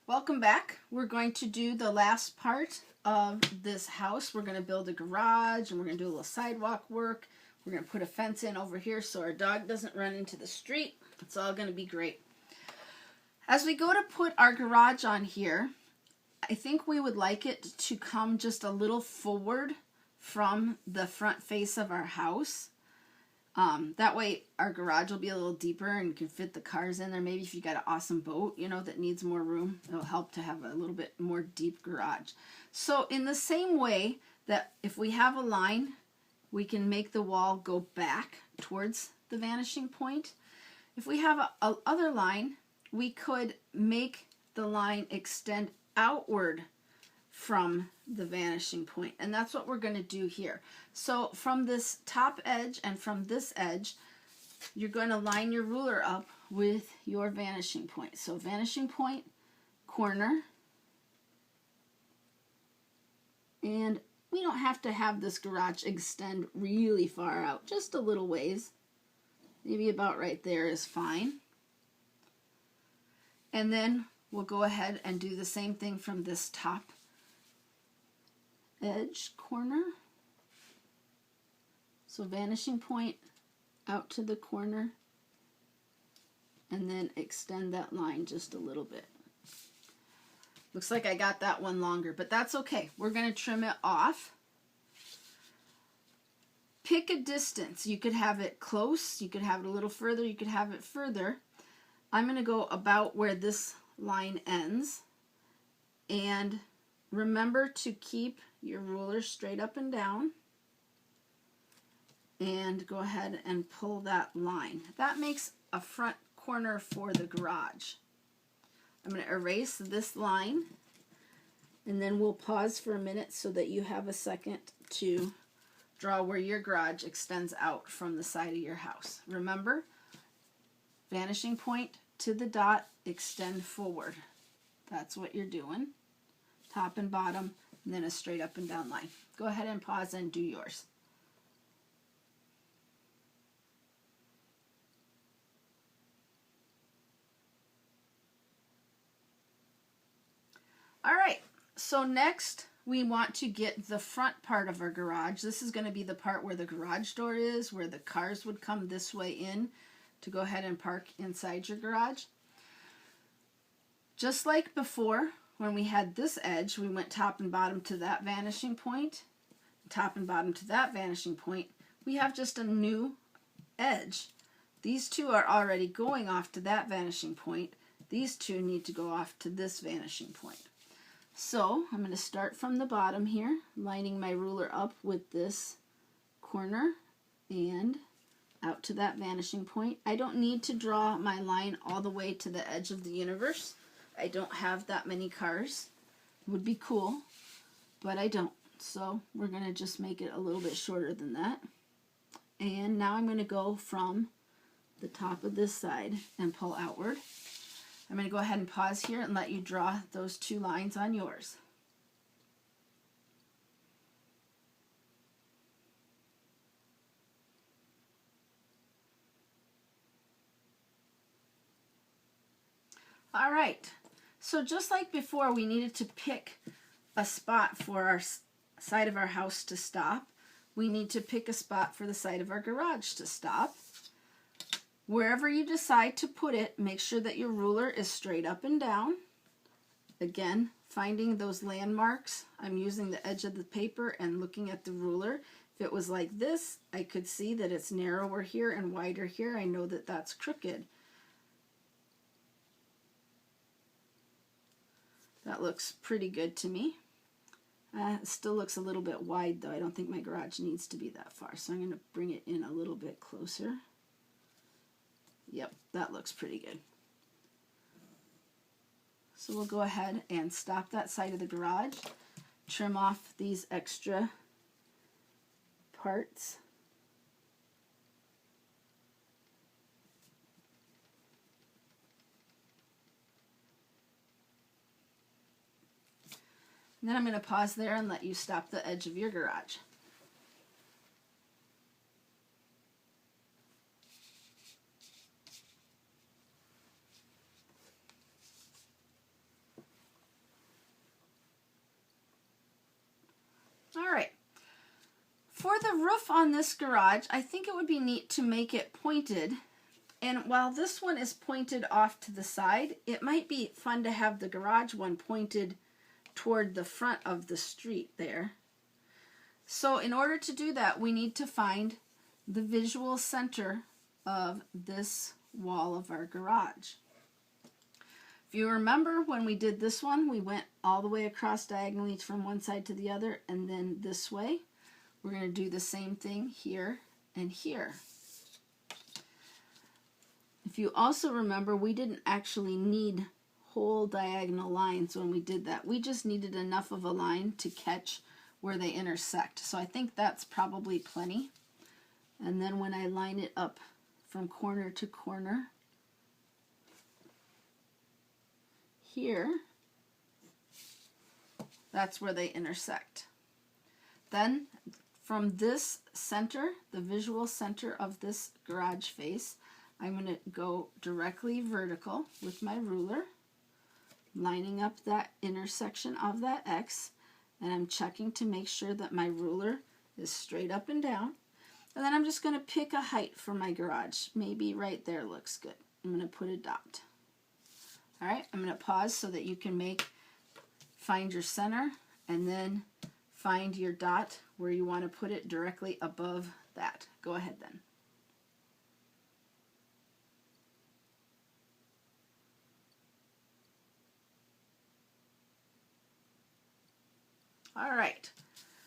Welcome back. We're going to do the last part of this house. We're going to build a garage and we're going to do a little sidewalk work. We're going to put a fence in over here so our dog doesn't run into the street. It's all going to be great. As we go to put our garage on here, I think we would like it to come just a little forward from the front face of our house. That way our garage will be a little deeper and you can fit the cars in there. Maybe if you got an awesome boat, you know, that needs more room, it'll help to have a little bit more deep garage. So in the same way that if we have a line, we can make the wall go back towards the vanishing point. If we have a other line, we could make the line extend outward from the vanishing point, and that's what we're going to do here. So from this top edge and from this edge, you're going to line your ruler up with your vanishing point. So vanishing point, corner, and we don't have to have this garage extend really far out, just a little ways. Maybe about right there is fine. And then we'll go ahead and do the same thing from this top edge corner. So vanishing point out to the corner and then extend that line just a little bit. Looks like I got that one longer, but that's okay. We're going to trim it off. Pick a distance. You could have it close, you could have it a little further, you could have it further. I'm going to go about where this line ends, and remember to keep your ruler straight up and down and go ahead and pull that line. That makes a front corner for the garage. I'm going to erase this line and then we'll pause for a minute so that you have a second to draw where your garage extends out from the side of your house. Remember, vanishing point to the dot, extend forward. That's what you're doing. Top and bottom, and then a straight up and down line. Go ahead and pause and do yours. All right, so next we want to get the front part of our garage. This is going to be the part where the garage door is, where the cars would come this way in to go ahead and park inside your garage. Just like before, when we had this edge, we went top and bottom to that vanishing point, top and bottom to that vanishing point. We have just a new edge. These two are already going off to that vanishing point. These two need to go off to this vanishing point. So I'm going to start from the bottom here, lining my ruler up with this corner and out to that vanishing point. I don't need to draw my line all the way to the edge of the universe. I don't have that many cars. Would be cool, but I don't. So we're going to just make it a little bit shorter than that. And now I'm going to go from the top of this side and pull outward. I'm going to go ahead and pause here and let you draw those two lines on yours. All right, so just like before, we needed to pick a spot for our side of our house to stop. We need to pick a spot for the side of our garage to stop. Wherever you decide to put it, make sure that your ruler is straight up and down. Again, finding those landmarks, I'm using the edge of the paper and looking at the ruler. If it was like this, I could see that it's narrower here and wider here. I know that that's crooked. That looks pretty good to me. It still looks a little bit wide though. I don't think my garage needs to be that far. So I'm going to bring it in a little bit closer. Yep, that looks pretty good. So we'll go ahead and stop that side of the garage, trim off these extra parts. And then I'm going to pause there and let you stop the edge of your garage. All right. For the roof on this garage, I think it would be neat to make it pointed. And while this one is pointed off to the side, it might be fun to have the garage one pointed toward the front of the street there. So in order to do that, we need to find the visual center of this wall of our garage. If you remember when we did this one, we went all the way across diagonally from one side to the other and then this way. We're going to do the same thing here and here. If you also remember, we didn't actually need whole diagonal lines when we did that. We just needed enough of a line to catch where they intersect. So I think that's probably plenty. And then when I line it up from corner to corner here, that's where they intersect. Then from this center, the visual center of this garage face, I'm going to go directly vertical with my ruler, lining up that intersection of that X, and I'm checking to make sure that my ruler is straight up and down. And then I'm just going to pick a height for my garage. Maybe right there looks good. I'm going to put a dot. All right, I'm going to pause so that you can find your center and then find your dot where you want to put it directly above that. Go ahead then. All right,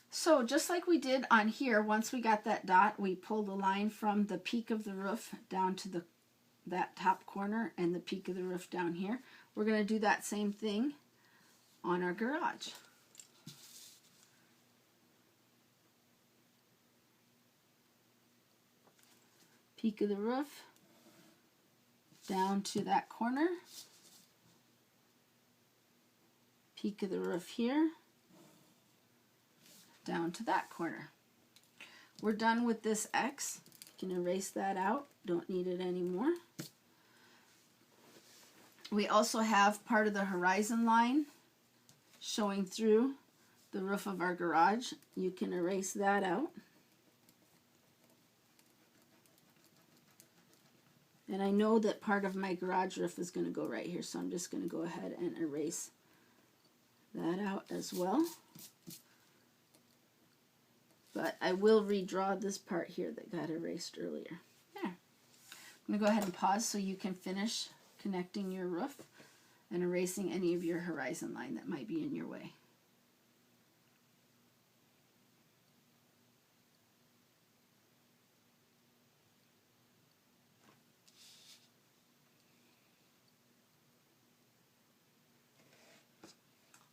so just like we did on here, once we got that dot, we pulled a line from the peak of the roof down to that top corner and the peak of the roof down here. We're going to do that same thing on our garage. Peak of the roof down to that corner. Peak of the roof here down to that corner. We're done with this X. You can erase that out. Don't need it anymore. We also have part of the horizon line showing through the roof of our garage. You can erase that out. And I know that part of my garage roof is going to go right here, so I'm just going to go ahead and erase that out as well. But I will redraw this part here that got erased earlier. There. I'm going to go ahead and pause so you can finish connecting your roof and erasing any of your horizon line that might be in your way.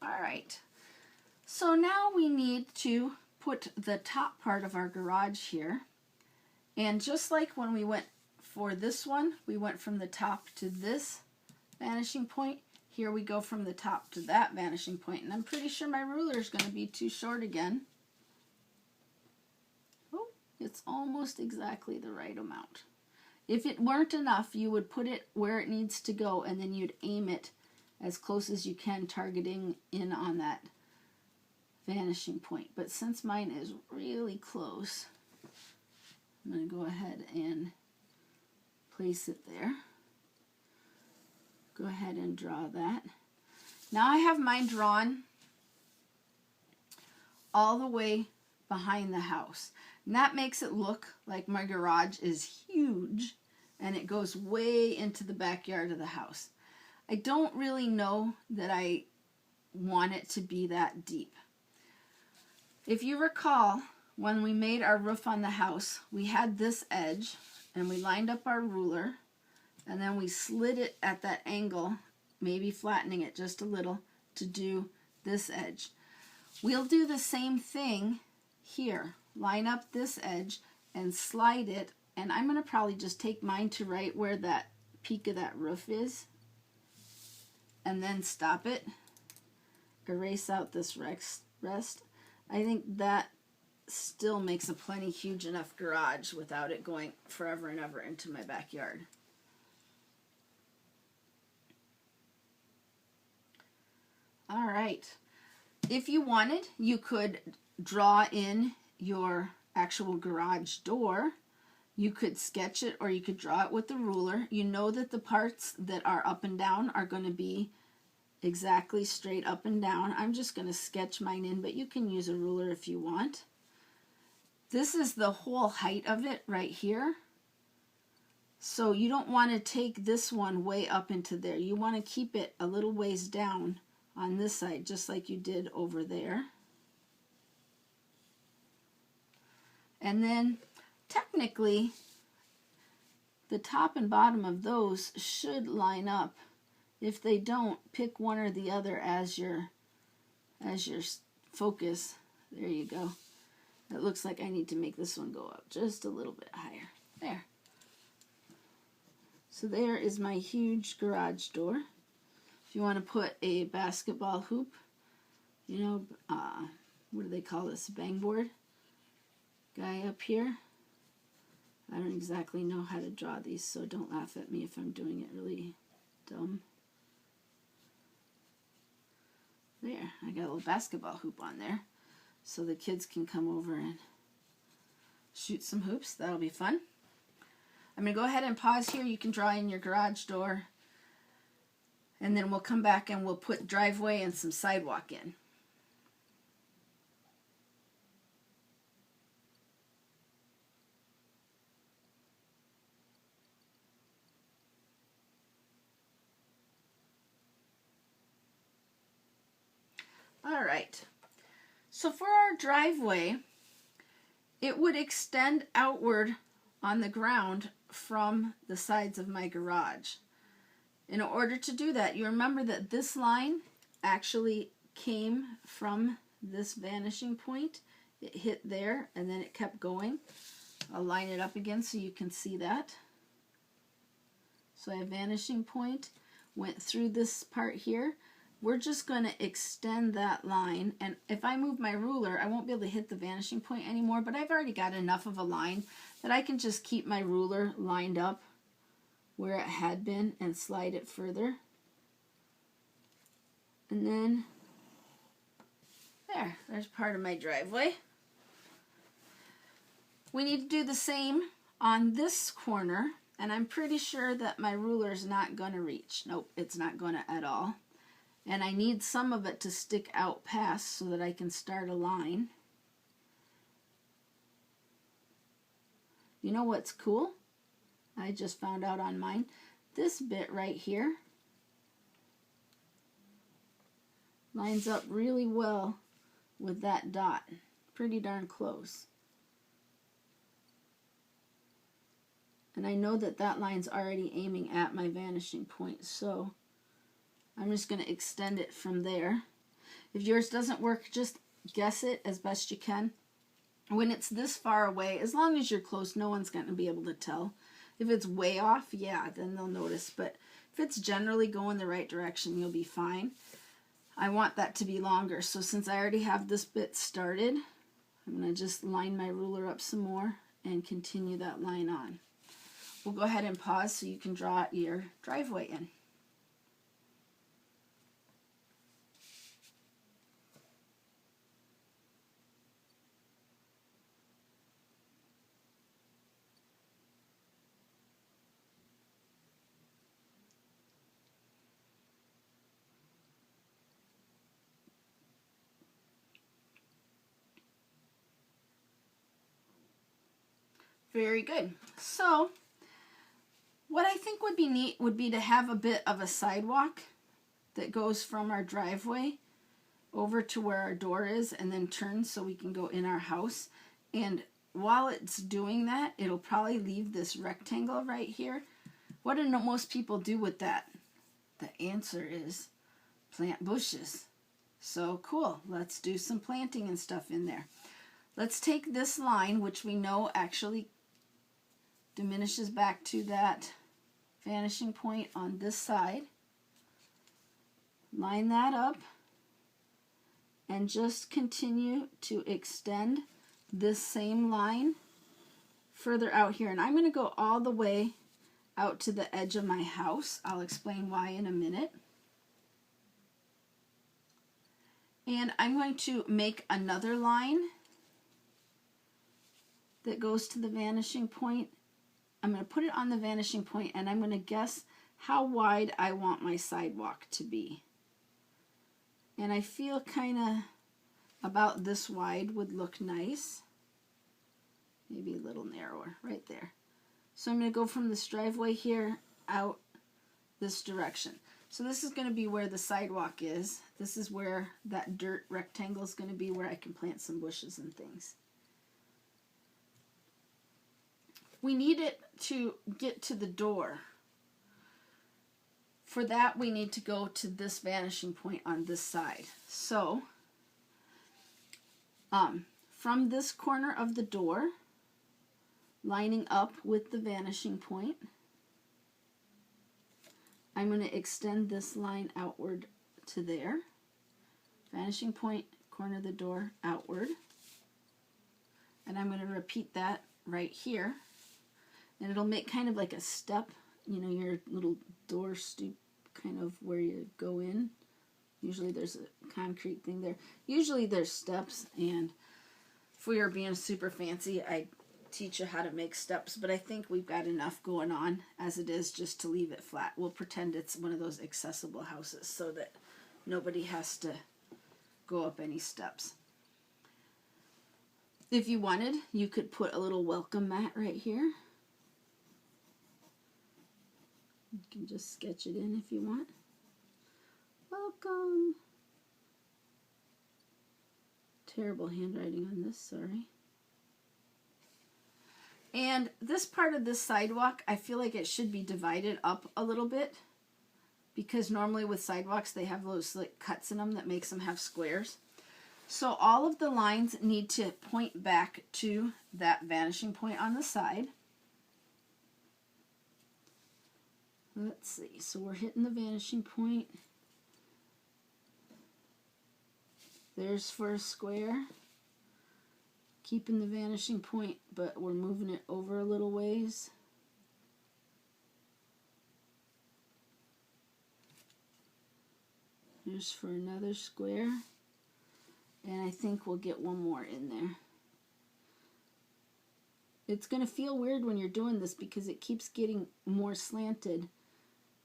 All right, so now we need to put the top part of our garage here, and just like when we went for this one, we went from the top to this vanishing point. Here we go from the top to that vanishing point, and I'm pretty sure my ruler is going to be too short again. Oh, it's almost exactly the right amount. If it weren't enough, you would put it where it needs to go, and then you'd aim it as close as you can, targeting in on that vanishing point. But since mine is really close, I'm going to go ahead and place it there. Go ahead and draw that. Now I have mine drawn all the way behind the house. And that makes it look like my garage is huge and it goes way into the backyard of the house. I don't really know that I want it to be that deep. If you recall, when we made our roof on the house, we had this edge and we lined up our ruler and then we slid it at that angle, maybe flattening it just a little to do this edge. We'll do the same thing here. Line up this edge and slide it, and I'm going to probably just take mine to right where that peak of that roof is and then stop it, erase out this rest. I think that still makes a plenty huge enough garage without it going forever and ever into my backyard. All right. If you wanted, you could draw in your actual garage door. You could sketch it or you could draw it with the ruler. You know that the parts that are up and down are going to be exactly straight up and down. I'm just going to sketch mine in, but you can use a ruler if you want. This is the whole height of it right here. So you don't want to take this one way up into there. You want to keep it a little ways down on this side, just like you did over there. And then technically the top and bottom of those should line up. If they don't, pick one or the other as your focus. There you go. It looks like I need to make this one go up just a little bit higher. There. So there is my huge garage door. If you want to put a basketball hoop, you know, what do they call this? Bang board guy up here. I don't exactly know how to draw these, so don't laugh at me if I'm doing it really dumb. There, I got a little basketball hoop on there, so the kids can come over and shoot some hoops. That'll be fun. I'm going to go ahead and pause here. You can draw in your garage door, and then we'll come back and we'll put driveway and some sidewalk in. All right, so for our driveway, it would extend outward on the ground from the sides of my garage. In order to do that, you remember that this line actually came from this vanishing point. It hit there and then it kept going. I'll line it up again so you can see that. So I have vanishing point, went through this part here. We're just going to extend that line, and if I move my ruler, I won't be able to hit the vanishing point anymore, but I've already got enough of a line that I can just keep my ruler lined up where it had been and slide it further. And then, there's part of my driveway. We need to do the same on this corner, and I'm pretty sure that my ruler is not going to reach. Nope, it's not going to at all. And I need some of it to stick out past so that I can start a line. You know what's cool? I just found out on mine. This bit right here lines up really well with that dot. Pretty darn close. And I know that that line's already aiming at my vanishing point, so I'm just going to extend it from there. If yours doesn't work, just guess it as best you can. When it's this far away, as long as you're close, no one's going to be able to tell. If it's way off, yeah, then they'll notice. But if it's generally going the right direction, you'll be fine. I want that to be longer, so since I already have this bit started, I'm going to just line my ruler up some more and continue that line on. We'll go ahead and pause so you can draw your driveway in. Very good. So what I think would be neat would be to have a bit of a sidewalk that goes from our driveway over to where our door is and then turns so we can go in our house. And while it's doing that, it'll probably leave this rectangle right here. What do most people do with that? The answer is plant bushes. So cool. Let's do some planting and stuff in there. Let's take this line, which we know actually diminishes back to that vanishing point on this side. Line that up and just continue to extend this same line further out here. And I'm going to go all the way out to the edge of my house. I'll explain why in a minute. And I'm going to make another line that goes to the vanishing point. I'm going to put it on the vanishing point, and I'm going to guess how wide I want my sidewalk to be. And I feel kind of about this wide would look nice. Maybe a little narrower, right there. So I'm going to go from this driveway here out this direction. So this is going to be where the sidewalk is. This is where that dirt rectangle is going to be, where I can plant some bushes and things. We need it to get to the door. For that, we need to go to this vanishing point on this side. So, from this corner of the door, lining up with the vanishing point, I'm going to extend this line outward to there. Vanishing point, corner of the door, outward. And I'm going to repeat that right here. And it'll make kind of like a step, you know, your little door stoop kind of where you go in. Usually there's a concrete thing there. Usually there's steps, and if we were being super fancy, I'd teach you how to make steps, but I think we've got enough going on as it is just to leave it flat. We'll pretend it's one of those accessible houses so that nobody has to go up any steps. If you wanted, you could put a little welcome mat right here. You can just sketch it in if you want. Welcome. Terrible handwriting on this, sorry. And this part of this sidewalk, I feel like it should be divided up a little bit, because normally with sidewalks they have those like cuts in them that makes them have squares. So all of the lines need to point back to that vanishing point on the side. Let's see, so we're hitting the vanishing point. There's for a square. Keeping the vanishing point, but we're moving it over a little ways. Here's for another square. And I think we'll get one more in there. It's going to feel weird when you're doing this because it keeps getting more slanted.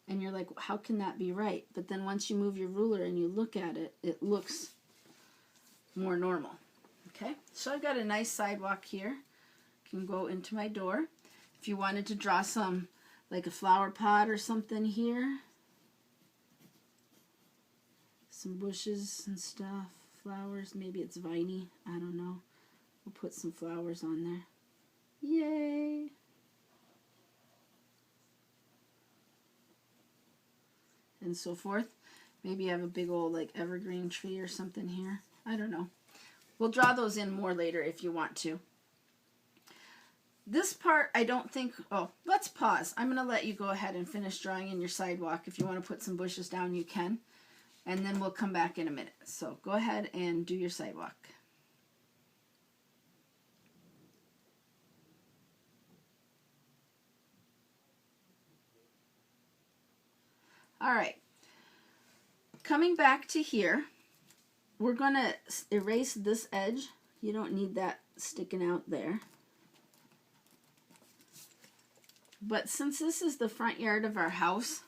And you're like, how can that be right? But then once you move your ruler and you look at it, it looks more normal. Okay, so I've got a nice sidewalk here. Can go into my door. If you wanted to draw some, like a flower pot or something here. Some bushes and stuff. Flowers, maybe it's viney. I don't know. We'll put some flowers on there. Yay! And so forth. Maybe you have a big old like evergreen tree or something here. I don't know. We'll draw those in more later if you want to. This part, I don't think... Oh, let's pause. I'm going to let you go ahead and finish drawing in your sidewalk. If you want to put some bushes down, you can. And then we'll come back in a minute. So go ahead and do your sidewalk. All right. Coming back to here, we're going to erase this edge. You don't need that sticking out there. But since this is the front yard of our house,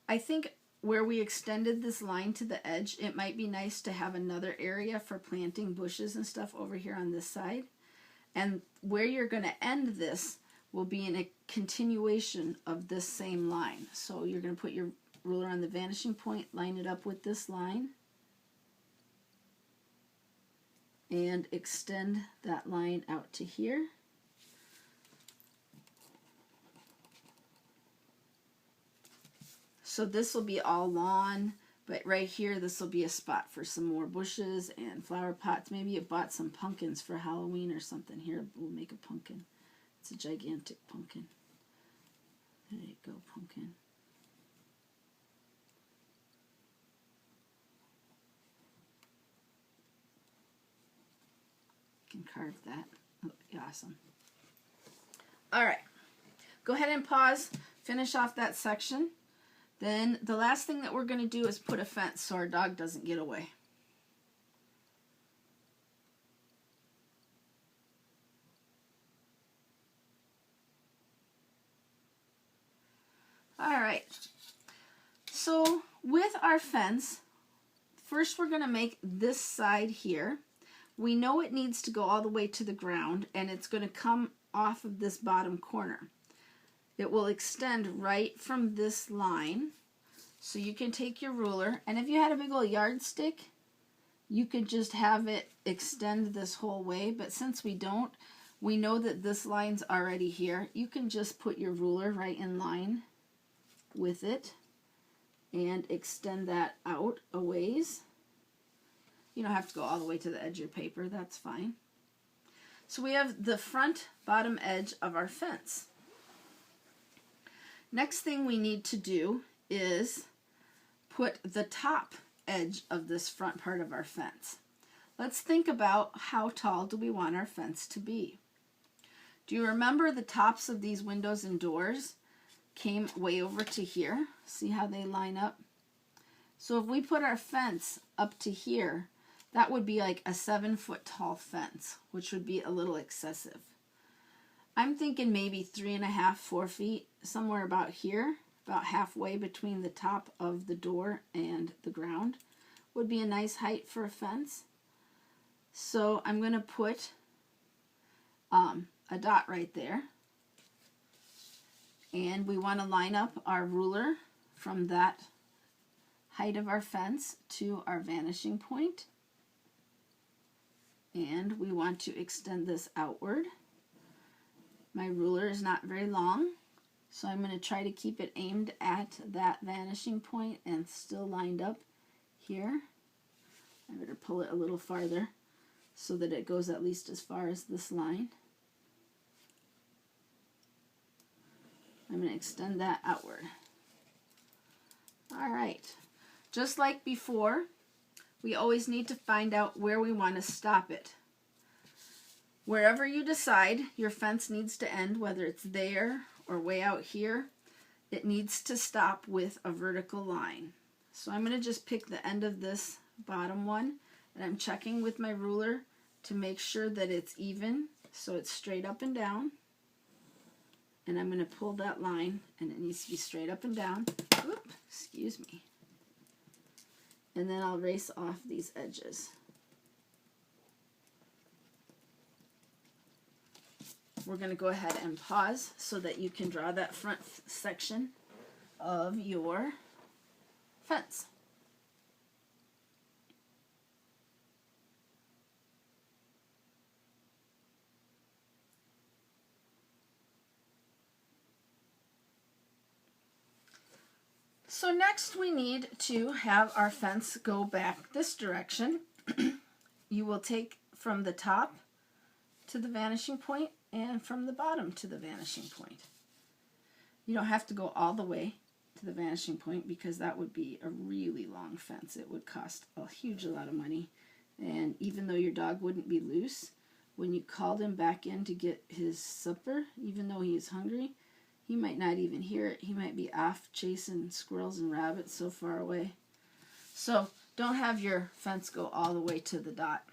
I think where we extended this line to the edge, it might be nice to have another area for planting bushes and stuff over here on this side. And where you're going to end this will be in a continuation of this same line. So you're going to put your ruler on the vanishing point, line it up with this line, and extend that line out to here. So this will be all lawn, but right here this will be a spot for some more bushes and flower pots. Maybe you bought some pumpkins for Halloween or something. Here, we'll make a pumpkin. It's a gigantic pumpkin. There you go, pumpkin. Can carve that. That'll be awesome. All right. Go ahead and pause. Finish off that section. Then the last thing that we're going to do is put a fence so our dog doesn't get away. All right. So with our fence, first we're going to make this side here. We know it needs to go all the way to the ground, and it's going to come off of this bottom corner. It will extend right from this line. So you can take your ruler, and if you had a big old yardstick, you could just have it extend this whole way. But since we don't, we know that this line's already here. You can just put your ruler right in line with it and extend that out a ways. You don't have to go all the way to the edge of your paper, that's fine. So we have the front bottom edge of our fence. Next thing we need to do is put the top edge of this front part of our fence. Let's think about how tall do we want our fence to be. Do you remember the tops of these windows and doors came way over to here? See how they line up? So if we put our fence up to here, that would be like a 7-foot tall fence, which would be a little excessive. I'm thinking maybe 3.5, 4 feet, somewhere about here, about halfway between the top of the door and the ground, would be a nice height for a fence. So I'm going to put a dot right there. And we want to line up our ruler from that height of our fence to our vanishing point. And we want to extend this outward. My ruler is not very long, so I'm going to try to keep it aimed at that vanishing point and still lined up here. I better pull it a little farther so that it goes at least as far as this line. I'm going to extend that outward. All right. Just like before, we always need to find out where we want to stop it. Wherever you decide your fence needs to end, whether it's there or way out here, it needs to stop with a vertical line. So I'm going to just pick the end of this bottom one, and I'm checking with my ruler to make sure that it's even, so it's straight up and down. And I'm going to pull that line, and it needs to be straight up and down. Oop, excuse me. And then I'll erase off these edges. We're going to go ahead and pause so that you can draw that front section of your fence. So next we need to have our fence go back this direction. You will take from the top to the vanishing point and from the bottom to the vanishing point. You don't have to go all the way to the vanishing point because that would be a really long fence. It would cost a huge lot of money. And even though your dog wouldn't be loose, when you called him back in to get his supper, even though he is hungry, he might not even hear it. He might be off chasing squirrels and rabbits so far away. So don't have your fence go all the way to the dot.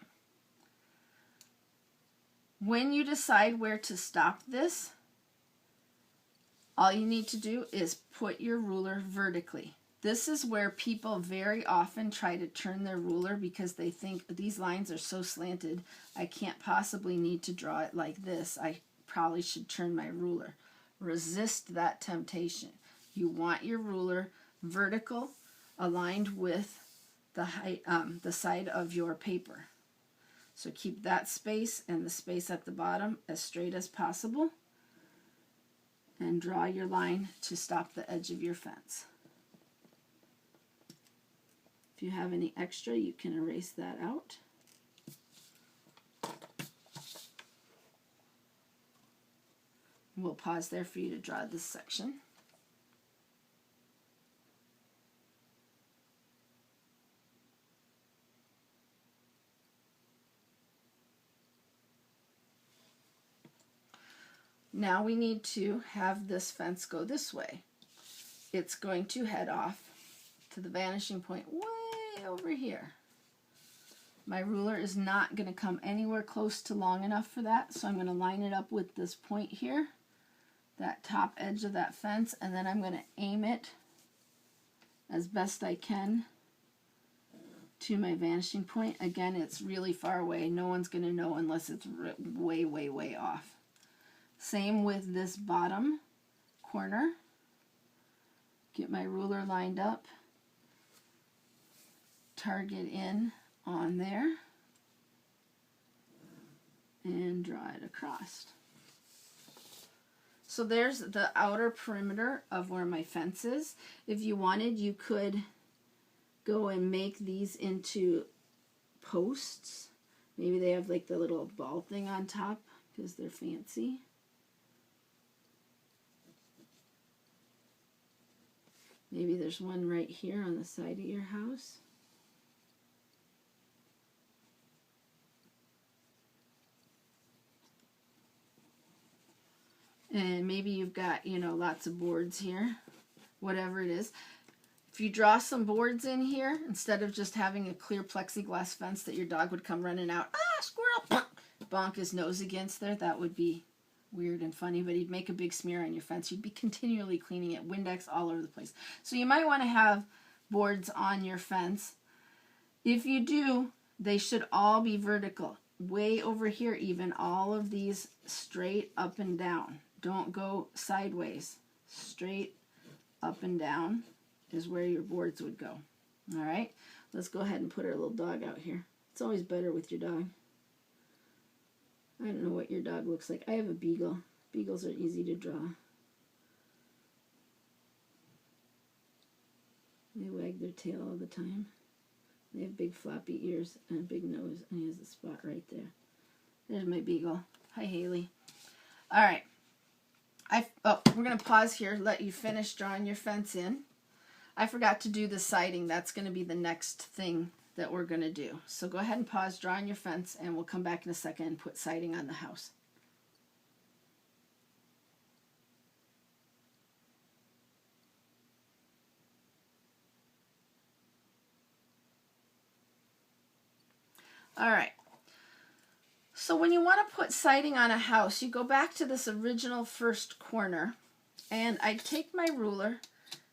When you decide where to stop this, all you need to do is put your ruler vertically. This is where people very often try to turn their ruler because they think these lines are so slanted, I can't possibly need to draw it like this. I probably should turn my ruler. Resist that temptation. You want your ruler vertical, aligned with the height, the side of your paper. So keep that space and the space at the bottom as straight as possible, and draw your line to stop the edge of your fence. If you have any extra, you can erase that out. We'll pause there for you to draw this section. Now we need to have this fence go this way. It's going to head off to the vanishing point way over here. My ruler is not going to come anywhere close to long enough for that, so I'm going to line it up with this point here that top edge of that fence, and then I'm going to aim it as best I can to my vanishing point. Again, it's really far away. No one's going to know unless it's way, way, way off. Same with this bottom corner. Get my ruler lined up, target in on there, and draw it across. So there's the outer perimeter of where my fence is. If you wanted, you could go and make these into posts. Maybe they have like the little ball thing on top because they're fancy. Maybe there's one right here on the side of your house. And maybe you've got, you know, lots of boards here, whatever it is. If you draw some boards in here, instead of just having a clear plexiglass fence that your dog would come running out, squirrel, bonk his nose against there, that would be weird and funny, but he'd make a big smear on your fence. You'd be continually cleaning it, Windex all over the place. So you might want to have boards on your fence. If you do, they should all be vertical. Way over here even, all of these straight up and down. Don't go sideways. Straight up and down is where your boards would go. All right, let's go ahead and put our little dog out here. It's always better with your dog. I don't know what your dog looks like. I have a beagle. Beagles are easy to draw. They wag their tail all the time. They have big floppy ears and a big nose, and he has a spot right there. There's my beagle. Hi, Haley. All right. We're going to pause here, let you finish drawing your fence in. I forgot to do the siding. That's going to be the next thing that we're going to do. So go ahead and pause drawing your fence, and we'll come back in a second and put siding on the house. All right. So when you want to put siding on a house, you go back to this original first corner, and I take my ruler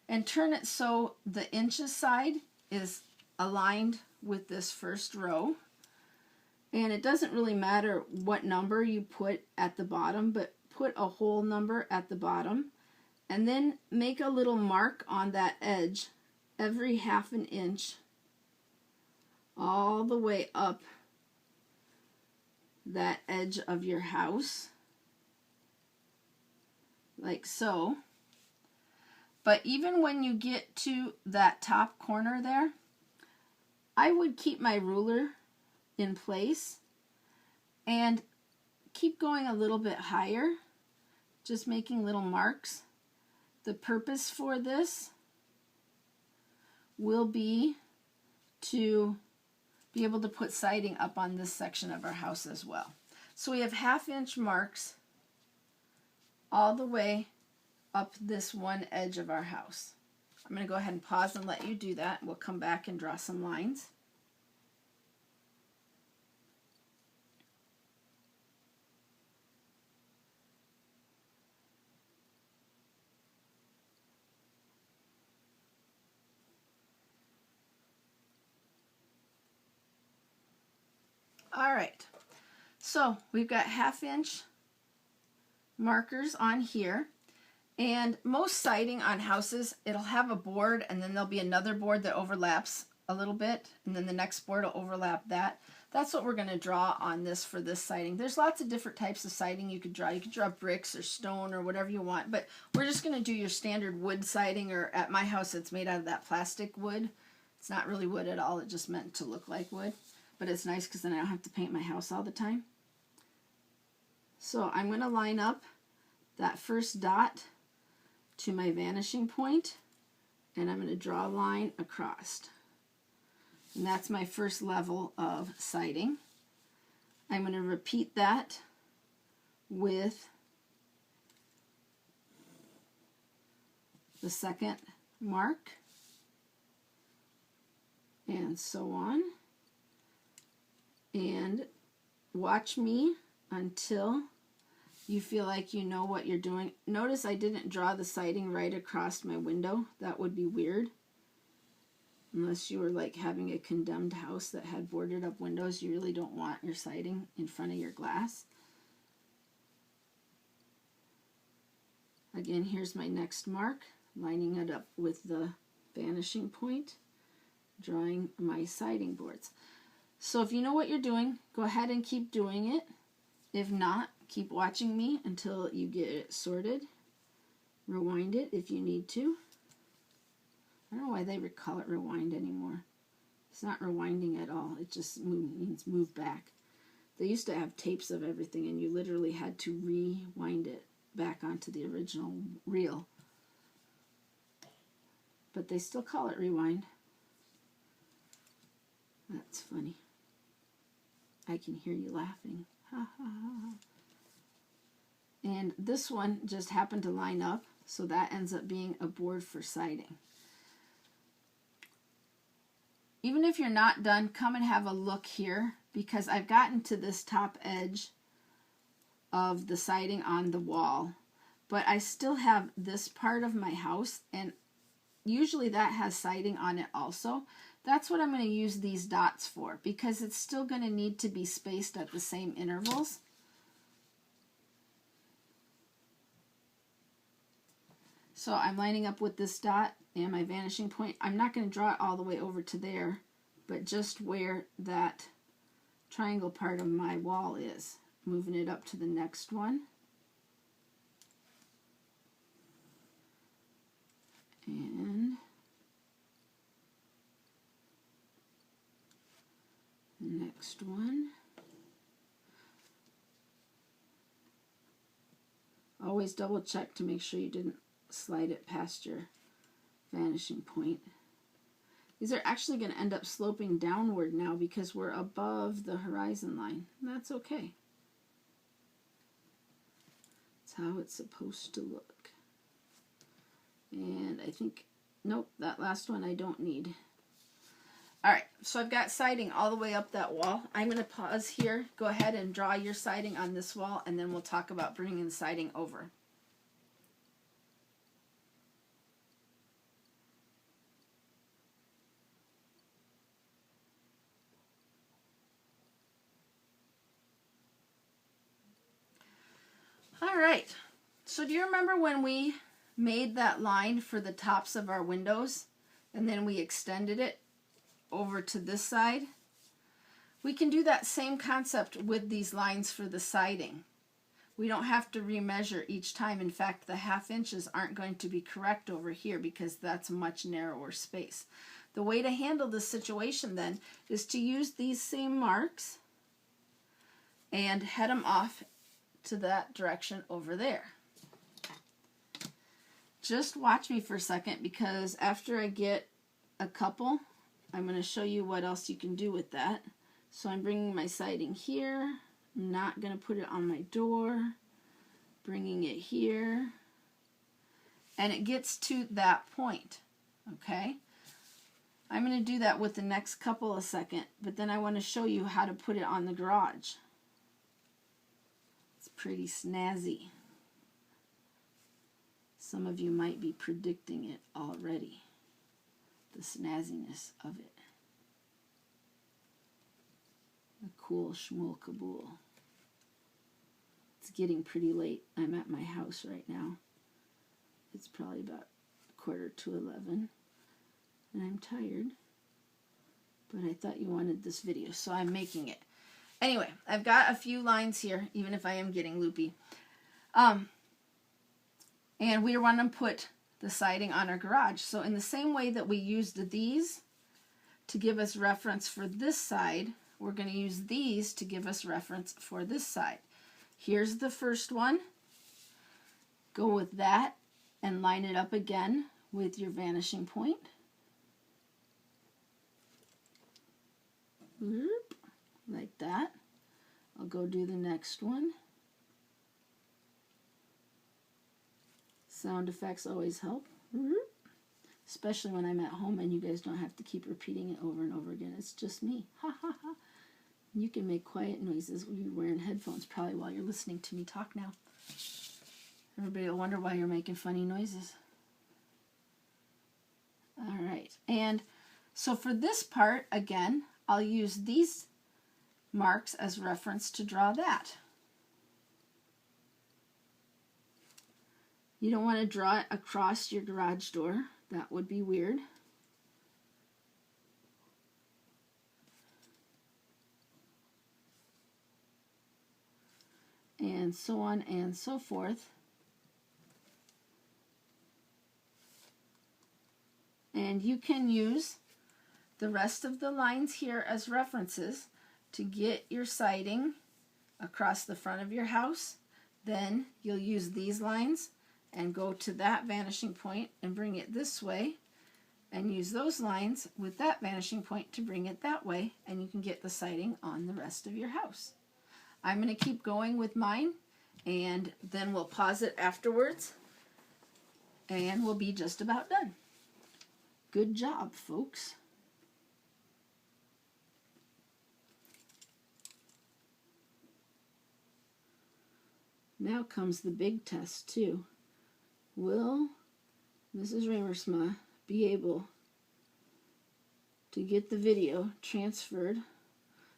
and turn it so the inches side is aligned with this first row. And it doesn't really matter what number you put at the bottom, but put a whole number at the bottom, and then make a little mark on that edge every half an inch all the way up that edge of your house, like so. But even when you get to that top corner there, I would keep my ruler in place and keep going a little bit higher, just making little marks. The purpose for this will be to be able to put siding up on this section of our house as well. So we have half-inch marks all the way up this one edge of our house. I'm going to go ahead and pause and let you do that. We'll come back and draw some lines. All right, so we've got half-inch markers on here, and most siding on houses, it'll have a board, and then there'll be another board that overlaps a little bit, and then the next board will overlap that. That's what we're going to draw on this for this siding. There's lots of different types of siding you could draw. You could draw bricks or stone or whatever you want, but we're just going to do your standard wood siding, or at my house it's made out of that plastic wood. It's not really wood at all, it just meant to look like wood. But it's nice because then I don't have to paint my house all the time. So I'm going to line up that first dot to my vanishing point, and I'm going to draw a line across. And that's my first level of siding. I'm going to repeat that with the second mark, and so on. And watch me until you feel like you know what you're doing. Notice I didn't draw the siding right across my window. That would be weird. Unless you were like having a condemned house that had boarded up windows, you really don't want your siding in front of your glass. Again, here's my next mark, lining it up with the vanishing point, drawing my siding boards. So if you know what you're doing, go ahead and keep doing it. If not, keep watching me until you get it sorted. Rewind it if you need to. I don't know why they call it rewind anymore. It's not rewinding at all. It just means move back. They used to have tapes of everything, and you literally had to rewind it back onto the original reel. But they still call it rewind. That's funny. I can hear you laughing. Ha ha ha. And this one just happened to line up, so that ends up being a board for siding. Even if you're not done, come and have a look here, because I've gotten to this top edge of the siding on the wall, but I still have this part of my house, and usually that has siding on it also. That's what I'm going to use these dots for, because it's still going to need to be spaced at the same intervals. So I'm lining up with this dot and my vanishing point. I'm not going to draw it all the way over to there, but just where that triangle part of my wall is. Moving it up to the next one. And the next one. Always double check to make sure you didn't slide it past your vanishing point. These are actually going to end up sloping downward now because we're above the horizon line. That's okay. That's how it's supposed to look. And I think, nope, that last one I don't need. Alright, so I've got siding all the way up that wall. I'm going to pause here. Go ahead and draw your siding on this wall, and then we'll talk about bringing the siding over. Alright, so do you remember when we made that line for the tops of our windows, and then we extended it over to this side? We can do that same concept with these lines for the siding. We don't have to remeasure each time. In fact, the 1/2 inches aren't going to be correct over here because that's a much narrower space. The way to handle this situation then is to use these same marks and head them off to that direction over there. Just watch me for a second, because after I get a couple, I'm going to show you what else you can do with that. So I'm bringing my siding here. I'm not going to put it on my door. Bringing it here. And it gets to that point. Okay? I'm going to do that with the next couple of seconds, but then I want to show you how to put it on the garage. It's pretty snazzy. Some of you might be predicting it already. The snazziness of it. The cool schmool kabool. It's getting pretty late. I'm at my house right now. It's probably about 11:15. And I'm tired. But I thought you wanted this video, so I'm making it. Anyway, I've got a few lines here, even if I am getting loopy. And we want to put the siding on our garage. So in the same way that we used these to give us reference for this side, we're going to use these to give us reference for this side. Here's the first one. Go with that and line it up again with your vanishing point. Like that. I'll go do the next one. Sound effects always help. Especially when I'm at home and you guys don't have to keep repeating it over and over again. It's just me. Ha ha ha. You can make quiet noises when you're wearing headphones probably while you're listening to me talk now. Everybody will wonder why you're making funny noises. All right, and so for this part, again, I'll use these marks as reference to draw that. You don't want to draw it across your garage door. That would be weird. And so on and so forth. And you can use the rest of the lines here as references to get your siding across the front of your house. Then you'll use these lines and go to that vanishing point and bring it this way, and use those lines with that vanishing point to bring it that way, and you can get the siding on the rest of your house. I'm going to keep going with mine, and then we'll pause it afterwards, and we'll be just about done. Good job, folks. Now comes the big test, too. Will Mrs. Raymersma be able to get the video transferred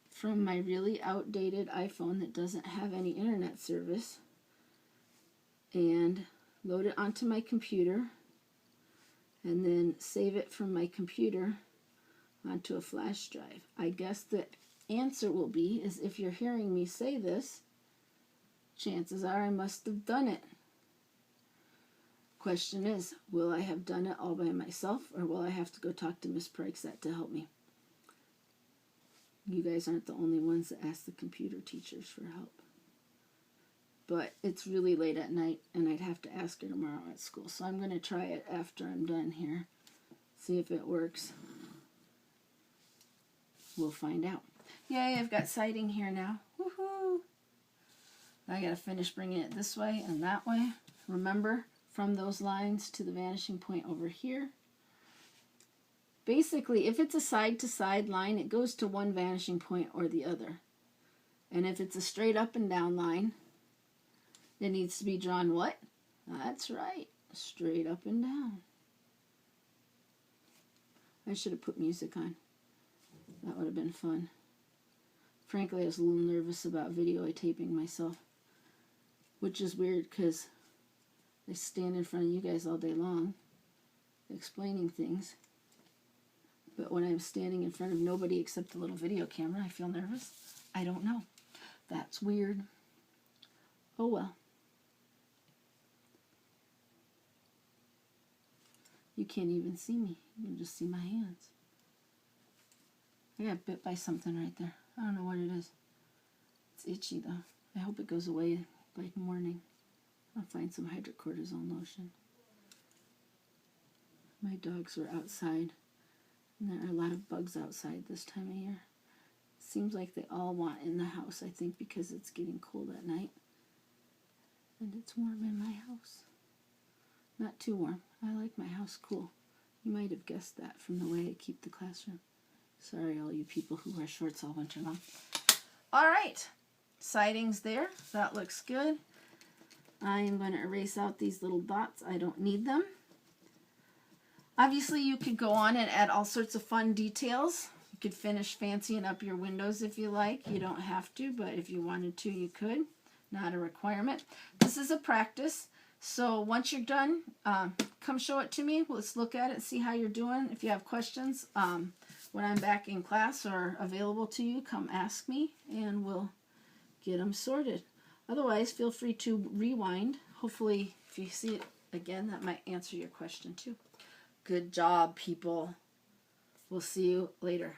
from my really outdated iPhone that doesn't have any internet service and load it onto my computer and then save it from my computer onto a flash drive? I guess the answer will be is if you're hearing me say this, chances are I must have done it. Question is, will I have done it all by myself, or will I have to go talk to Miss Prykset to help me? You guys aren't the only ones that ask the computer teachers for help. But it's really late at night, and I'd have to ask her tomorrow at school. So I'm going to try it after I'm done here. See if it works. We'll find out. Yay, I've got siding here now. Woohoo! I got to finish bringing it this way and that way. Remember, from those lines to the vanishing point over here. Basically, if it's a side-to-side line, it goes to one vanishing point or the other. And if it's a straight up and down line, it needs to be drawn what? That's right, straight up and down. I should have put music on. That would have been fun. Frankly, I was a little nervous about videotaping myself, which is weird because I stand in front of you guys all day long explaining things. But when I'm standing in front of nobody except the little video camera, I feel nervous. I don't know. That's weird. Oh well. You can't even see me. You can just see my hands. I got bit by something right there. I don't know what it is. It's itchy though. I hope it goes away by morning. I'll find some hydrocortisone lotion. My dogs were outside, and there are a lot of bugs outside this time of year. Seems like they all want in the house, I think, because it's getting cold at night. And it's warm in my house. Not too warm. I like my house cool. You might have guessed that from the way I keep the classroom. Sorry, all you people who wear shorts all winter long. All right, siding's there. That looks good. I am going to erase out these little dots. I don't need them. Obviously, you could go on and add all sorts of fun details. You could finish fancying up your windows if you like. You don't have to, but if you wanted to, you could. Not a requirement. This is a practice. So once you're done, come show it to me. Let's look at it and see how you're doing. If you have questions, when I'm back in class or available to you, come ask me and we'll get them sorted. Otherwise, feel free to rewind. Hopefully, if you see it again, that might answer your question too. Good job, people. We'll see you later.